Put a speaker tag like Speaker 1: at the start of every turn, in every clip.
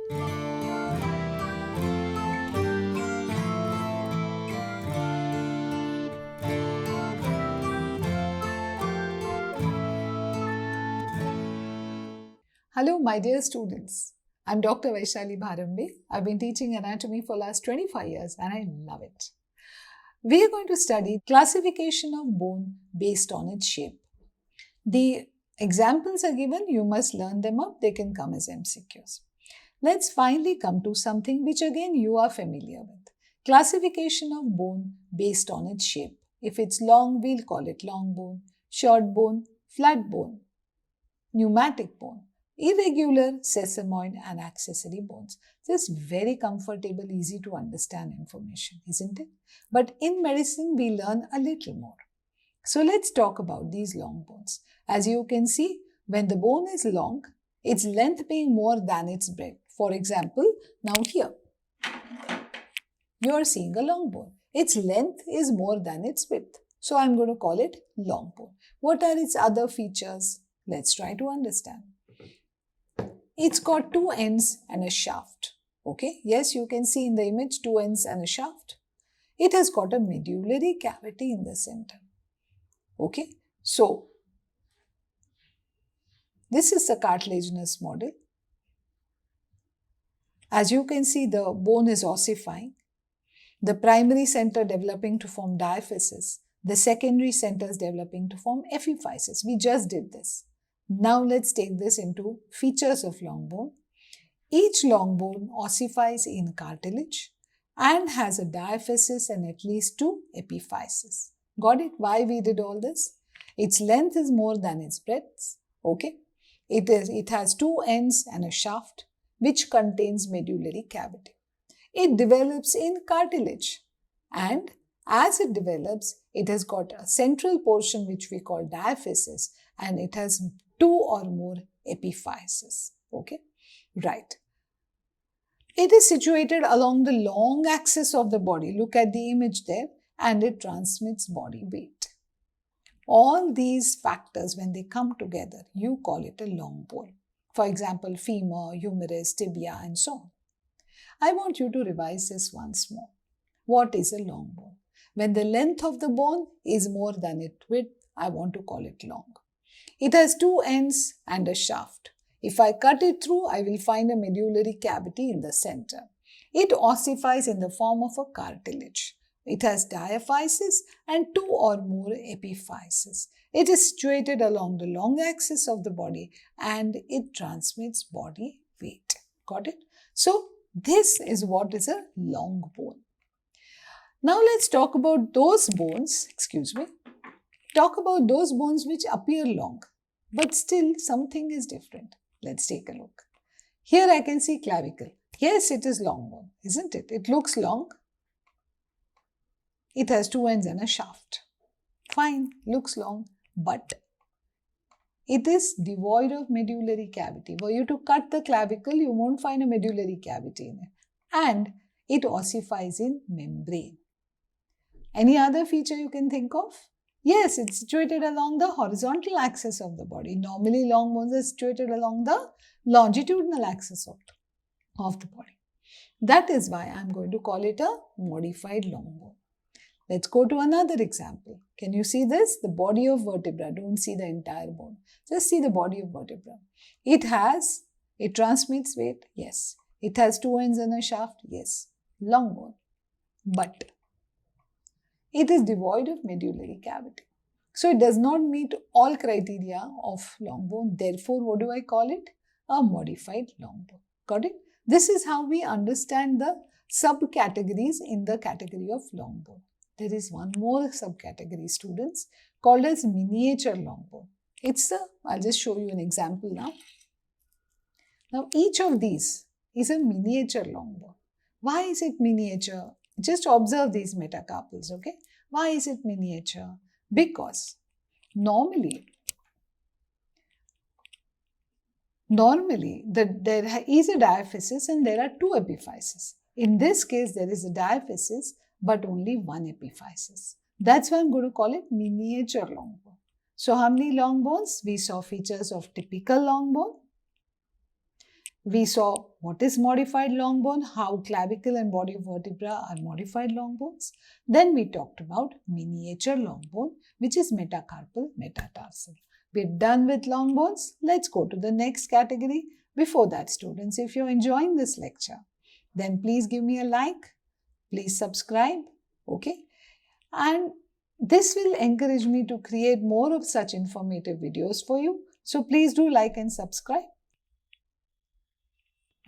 Speaker 1: Hello, my dear students. I'm Dr. Vaishali Bharambe. I've been teaching anatomy for last 25 years and I love it. We are going to study classification of bone based on its shape. The examples are given, you must learn them up, they can come as MCQs. Let's finally come to something which again you are familiar with. Classification of bone based on its shape. If it's long, we'll call it long bone, short bone, flat bone, pneumatic bone, irregular, sesamoid and accessory bones. This is very comfortable, easy to understand information, isn't it? But in medicine, we learn a little more. So let's talk about these long bones. As you can see, when the bone is long, its length being more than its breadth. For example, now here, you are seeing a long bone. Its length is more than its width. So I'm going to call it long bone. What are its other features? Let's try to understand. It's got two ends and a shaft. Okay, yes, you can see in the image two ends and a shaft. It has got a medullary cavity in the center. Okay, so this is the cartilaginous model. As you can see, the bone is ossifying. The primary center developing to form diaphysis. The secondary centers developing to form epiphysis. We just did this. Now let's take this into features of long bone. Each long bone ossifies in cartilage and has a diaphysis and at least two epiphyses. Got it? Why we did all this? Its length is more than its breadth. Okay. It has two ends and a shaft which contains medullary cavity. It develops in cartilage and as it develops, it has got a central portion which we call diaphysis and it has two or more epiphyses. Okay, right. It is situated along the long axis of the body. Look at the image there and it transmits body weight. All these factors, when they come together, you call it a long bone. For example, femur, humerus, tibia and so on. I want you to revise this once more. What is a long bone? When the length of the bone is more than its width, I want to call it long. It has two ends and a shaft. If I cut it through, I will find a medullary cavity in the center. It ossifies in the form of a cartilage. It has diaphysis and two or more epiphyses. It is situated along the long axis of the body and it transmits body weight. Got it? So, this is what is a long bone. Now, let's talk about those bones, talk about those bones which appear long, but still something is different. Let's take a look. Here I can see clavicle. Yes, it is long bone, isn't it? It looks long. It has two ends and a shaft. Fine, looks long, but it is devoid of medullary cavity. Were you to cut the clavicle, you won't find a medullary cavity in it. And it ossifies in membrane. Any other feature you can think of? Yes, it's situated along the horizontal axis of the body. Normally, long bones are situated along the longitudinal axis of the body. That is why I'm going to call it a modified long bone. Let's go to another example. Can you see this? The body of vertebra. Don't see the entire bone. Just see the body of vertebra. It transmits weight. Yes. It has two ends and a shaft. Yes. Long bone. But it is devoid of medullary cavity. So it does not meet all criteria of long bone. Therefore, what do I call it? A modified long bone. Got it? This is how we understand the subcategories in the category of long bone. There is one more subcategory, students, called as miniature long bone. I'll just show you an example now. Now, each of these is a miniature long bone. Why is it miniature? Just observe these metacarpals, okay? Why is it miniature? Because normally there is a diaphysis and there are two epiphyses. In this case, there is a diaphysis but only one epiphysis. That's why I'm going to call it miniature long bone. So how many long bones? We saw features of typical long bone, We saw what is modified long bone, how clavicle and body vertebra are modified long bones. Then we talked about miniature long bone, which is metacarpal, metatarsal. We're done with long bones. Let's go to the next category. Before that, students, if you're enjoying this lecture, then please give me a like, please subscribe, okay? And this will encourage me to create more of such informative videos for you. So please do like and subscribe.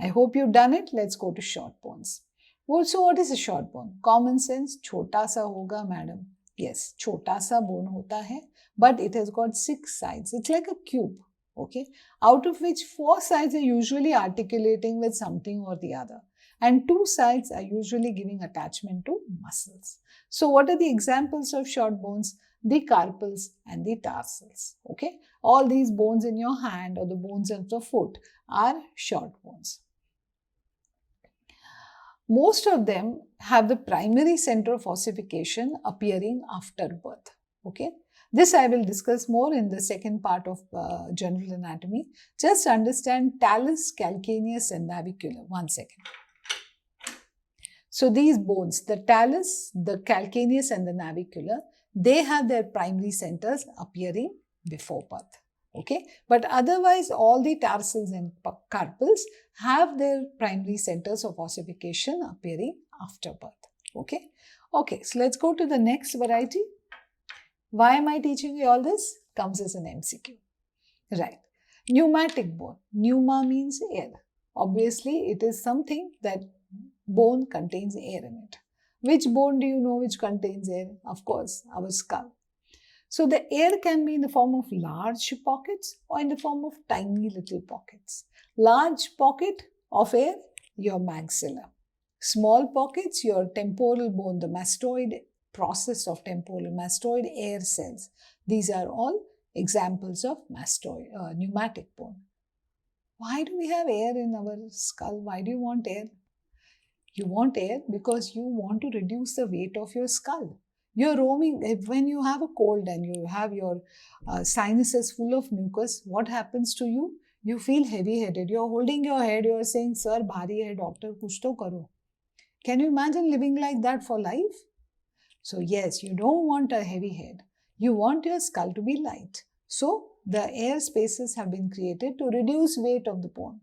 Speaker 1: I hope you've done it. Let's go to short bones. Also, what is a short bone? Common sense, छोटा सा होगा, madam. Yes, छोटा सा bone होता है, but it has got 6 sides. It's like a cube, okay? Out of which 4 sides are usually articulating with something or the other. And 2 sides are usually giving attachment to muscles. So what are the examples of short bones? The carpals and the tarsals, okay? All these bones in your hand or the bones of the foot are short bones. Most of them have the primary center of ossification appearing after birth, okay? This I will discuss more in the second part of general anatomy. Just understand talus, calcaneus and navicular. One second. So these bones, the talus, the calcaneus and the navicular, they have their primary centers appearing before birth. Okay, but otherwise all the tarsals and carpals have their primary centers of ossification appearing after birth. Okay, so let's go to the next variety. Why am I teaching you all this? Comes as an MCQ. Right, pneumatic bone. Pneuma means air. Obviously, it is something that bone contains air in it. Which bone do you know which contains air? Of course, our skull. So the air can be in the form of large pockets or in the form of tiny little pockets. Large pocket of air, your maxilla. Small pockets, your temporal bone, the mastoid process of temporal mastoid air cells. These are all examples of pneumatic bone. Why do we have air in our skull? Why do you want air? You want air because you want to reduce the weight of your skull. You're roaming, when you have a cold and you have your sinuses full of mucus, what happens to you? You feel heavy-headed. You're holding your head, you're saying, sir, bhari hai, doctor, kuch to karo. Can you imagine living like that for life? So yes, you don't want a heavy head. You want your skull to be light. So the air spaces have been created to reduce weight of the bone.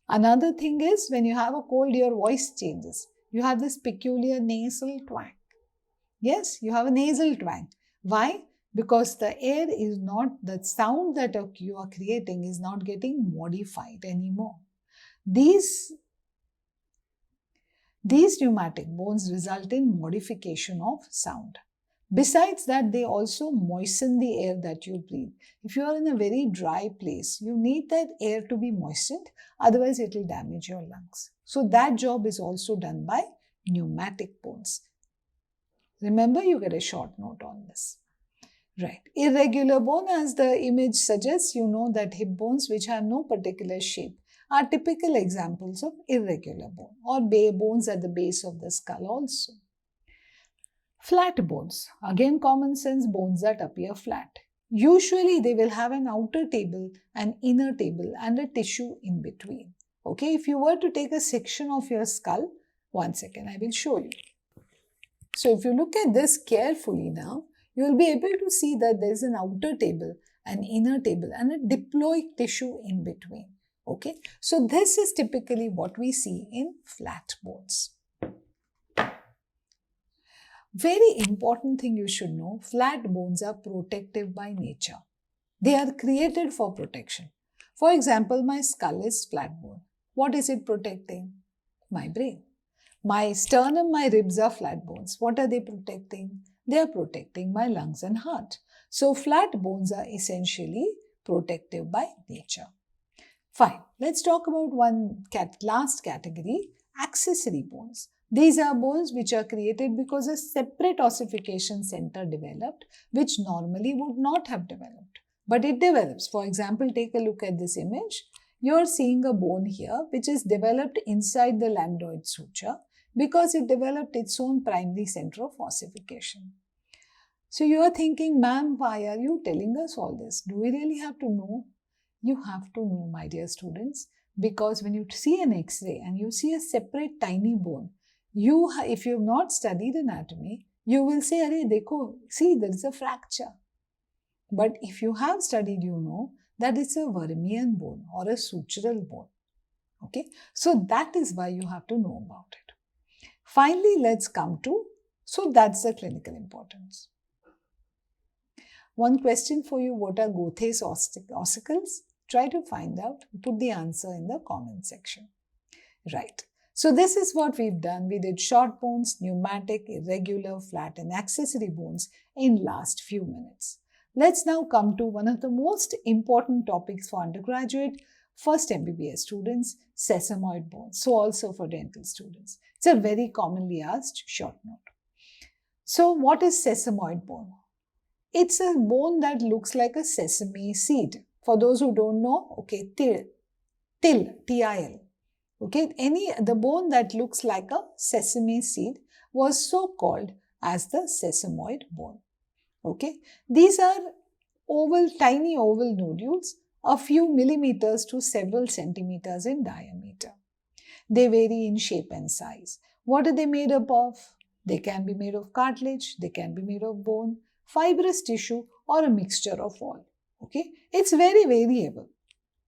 Speaker 1: Another thing is when you have a cold, your voice changes. You have this peculiar nasal twang. Yes, you have a nasal twang. Why? Because the air is not, the sound that you are creating is not getting modified anymore. These pneumatic bones result in modification of sound. Besides that, they also moisten the air that you breathe. If you are in a very dry place, you need that air to be moistened, otherwise it will damage your lungs. So that job is also done by pneumatic bones. Remember, you get a short note on this. Right. Irregular bone, as the image suggests, you know that hip bones which have no particular shape are typical examples of irregular bone, or bones at the base of the skull also. Flat bones, again common sense, bones that appear flat. Usually they will have an outer table, an inner table and a tissue in between. Okay, if you were to take a section of your skull, one second, I will show you. So if you look at this carefully now, you will be able to see that there is an outer table, an inner table and a diploid tissue in between. Okay, so this is typically what we see in flat bones. Very important thing you should know, flat bones are protective by nature. They are created for protection. For example, my skull is flat bone. What is it protecting? My brain. My sternum, my ribs are flat bones. What are they protecting? They are protecting my lungs and heart. So flat bones are essentially protective by nature. Fine. Let's talk about one last category, accessory bones. These are bones which are created because a separate ossification center developed, which normally would not have developed. But it develops. For example, take a look at this image. You're seeing a bone here which is developed inside the lambdoid suture because it developed its own primary center of ossification. So you are thinking, ma'am, why are you telling us all this? Do we really have to know? You have to know, my dear students, Because when you see an X-ray and you see a separate tiny bone, if you have not studied anatomy, you will say, "Arey, dekho, see, there is a fracture." But if you have studied, you know that it's a Vermean bone or a sutural bone. Okay, so that is why you have to know about it. Finally, let's come to, so that's the clinical importance. One question for you: what are Gothe's ossicles? Try to find out, put the answer in the comment section. Right. So this is what we've done. We did short bones, pneumatic, irregular, flat and accessory bones in last few minutes. Let's now come to one of the most important topics for undergraduate first MBBS students, sesamoid bones. So also for dental students. It's a very commonly asked short note. So what is sesamoid bone? It's a bone that looks like a sesame seed. For those who don't know, okay, til, T-I-L. Okay, the bone that looks like a sesame seed was so called as the sesamoid bone. Okay, these are tiny oval nodules, a few millimeters to several centimeters in diameter. They vary in shape and size. What are they made up of? They can be made of cartilage, they can be made of bone, fibrous tissue, or a mixture of all. Okay, it's very variable.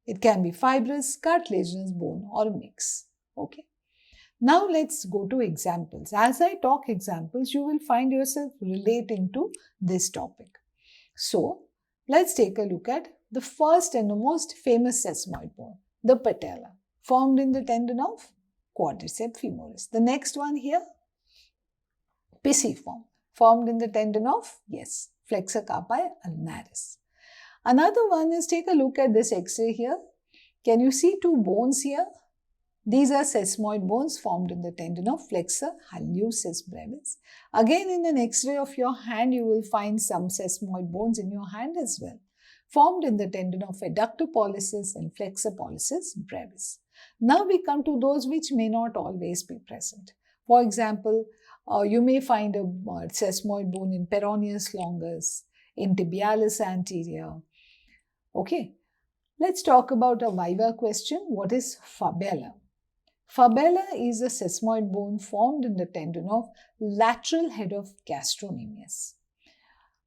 Speaker 1: It can be fibrous, cartilaginous, bone, or a mix. Okay. Now let's go to examples. As I talk examples, you will find yourself relating to this topic. So let's take a look at the first and the most famous sesamoid bone, the patella, formed in the tendon of quadriceps femoris. The next one here, pisiform, formed in the tendon of, yes, flexor carpi ulnaris. Another one is, take a look at this X-ray here. Can you see two bones here? These are sesamoid bones formed in the tendon of flexor hallucis brevis. Again, in an X-ray of your hand, you will find some sesamoid bones in your hand as well, formed in the tendon of adductor pollicis and flexor pollicis brevis. Now we come to those which may not always be present. For example, you may find a sesamoid bone in peroneus longus, in tibialis anterior. Okay, let's talk about a viva question. What is fabella? Fabella is a sesamoid bone formed in the tendon of lateral head of gastrocnemius.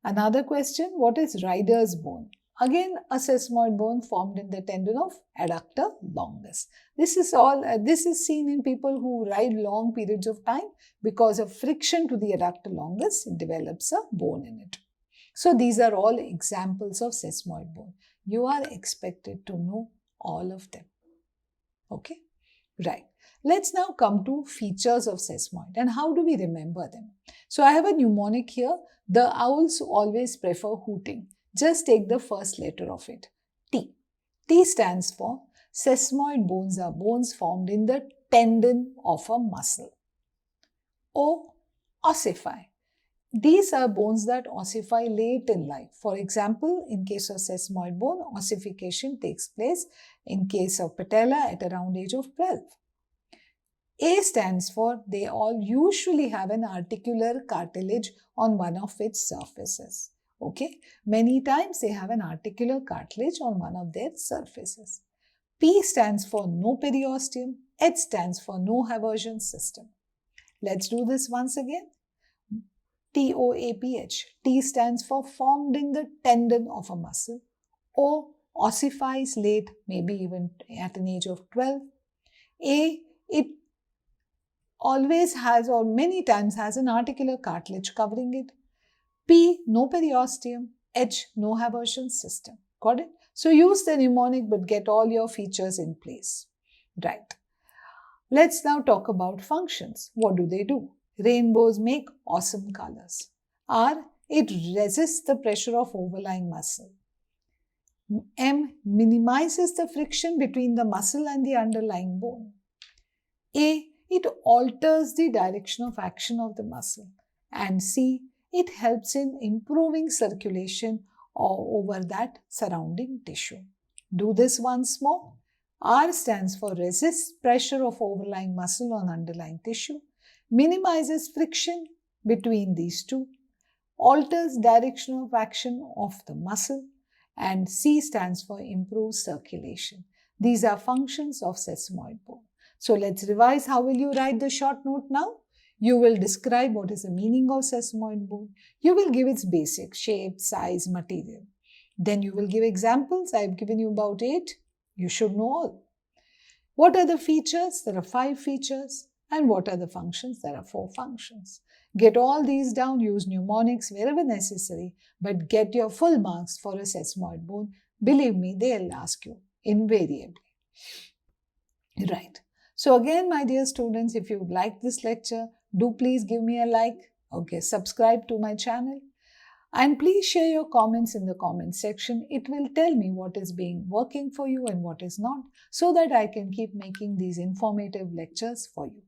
Speaker 1: Another question, what is rider's bone? Again, a sesamoid bone formed in the tendon of adductor longus. This is seen in people who ride long periods of time. Because of friction to the adductor longus, it develops a bone in it. So these are all examples of sesamoid bone. You are expected to know all of them. Okay? Right. Let's now come to features of sesamoid and how do we remember them. So I have a mnemonic here. The owls always prefer hooting. Just take the first letter of it, T. T stands for sesamoid bones are bones formed in the tendon of a muscle. O, ossify. These are bones that ossify late in life. For example, in case of sesamoid bone, ossification takes place in case of patella at around age of 12. A stands for they all usually have an articular cartilage on one of its surfaces. Okay, many times they have an articular cartilage on one of their surfaces. P stands for no periosteum. H stands for no Haversian system. Let's do this once again. TOAPH. T stands for formed in the tendon of a muscle. O, ossifies late, maybe even at an age of 12. A, it always has or many times has an articular cartilage covering it. P, no periosteum. H, no Haversian system. Got it? So use the mnemonic but get all your features in place. Right. Let's now talk about functions. What do they do? Rainbows make awesome colors. R, it resists the pressure of overlying muscle. M, minimizes the friction between the muscle and the underlying bone. A, it alters the direction of action of the muscle. And C, it helps in improving circulation over that surrounding tissue. Do this once more. R stands for resists pressure of overlying muscle on underlying tissue, minimizes friction between these two, alters direction of action of the muscle, and C stands for improves circulation. These are functions of sesamoid bone. So let's revise. How will you write the short note now? You will describe what is the meaning of sesamoid bone. You will give its basic shape, size, material. Then you will give examples. I have given you about 8. You should know all. What are the features? There are 5 features. And what are the functions? There are 4 functions. Get all these down, use mnemonics wherever necessary, but get your full marks for a sesamoid bone. Believe me, they'll ask you invariably. Right. So again, my dear students, if you like this lecture, do please give me a like. Okay, subscribe to my channel. And please share your comments in the comment section. It will tell me what is working for you and what is not, so that I can keep making these informative lectures for you.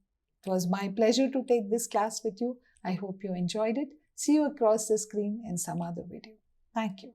Speaker 1: It was my pleasure to take this class with you. I hope you enjoyed it. See you across the screen in some other video. Thank you.